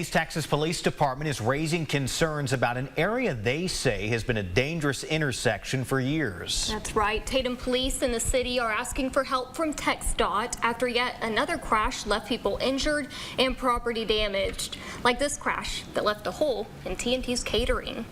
East Texas Police Department is raising concerns about an area they say has been a dangerous intersection for years. That's right. Tatum police in the city are asking for help from TxDOT after yet another crash left people injured and property damaged, like this crash that left a hole in TNT's catering.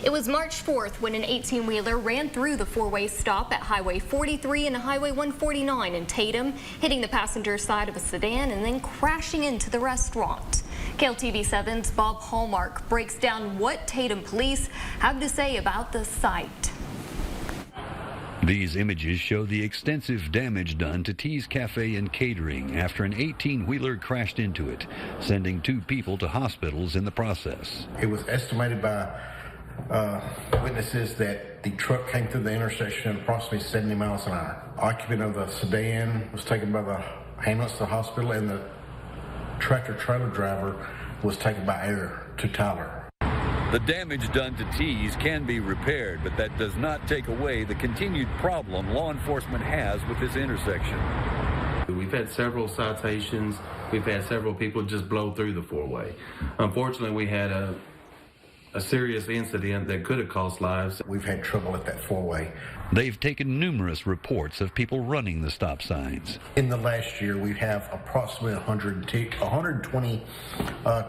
It was March 4th when an 18-wheeler ran through the four-way stop at Highway 43 and Highway 149 in Tatum, hitting the passenger side of a sedan and then crashing into the restaurant. KLTV7's Bob Hallmark breaks down what Tatum police have to say about the site. These images show the extensive damage done to T's Cafe and Catering after an 18-wheeler crashed into it, sending 2 people to hospitals in the process. It was estimated by witnesses that the truck came through the intersection at approximately 70 miles an hour. Occupant of the sedan was taken by the ambulance to the hospital, and the tractor-trailer driver was taken by air to Tyler. The damage done to T's can be repaired, but that does not take away the continued problem law enforcement has with this intersection. We've had several citations. We've had several people just blow through the four-way. Unfortunately, we had a serious incident that could have cost lives. We've had trouble at that four-way. They've taken numerous reports of people running the stop signs. In the last year, we have approximately 120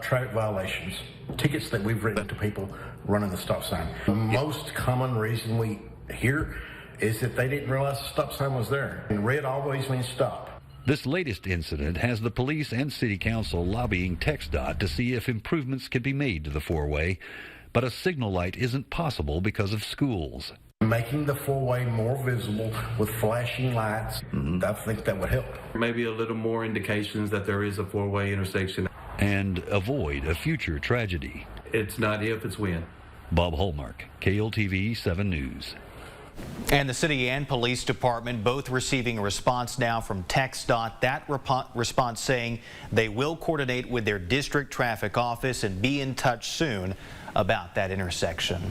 traffic violations, tickets that we've written to people running the stop sign. The most common reason we hear is that they didn't realize the stop sign was there. And red always means stop. This latest incident has the police and city council lobbying TxDOT to see if improvements can be made to the four-way, but a signal light isn't possible because of schools. Making the four-way more visible with flashing lights, I think that would help. Maybe a little more indications that there is a four-way intersection. And avoid a future tragedy. It's not if, it's when. Bob Hallmark, KLTV 7 News. And the city and police department both receiving a response now from TxDOT. That response saying they will coordinate with their district traffic office and be in touch soon about that intersection.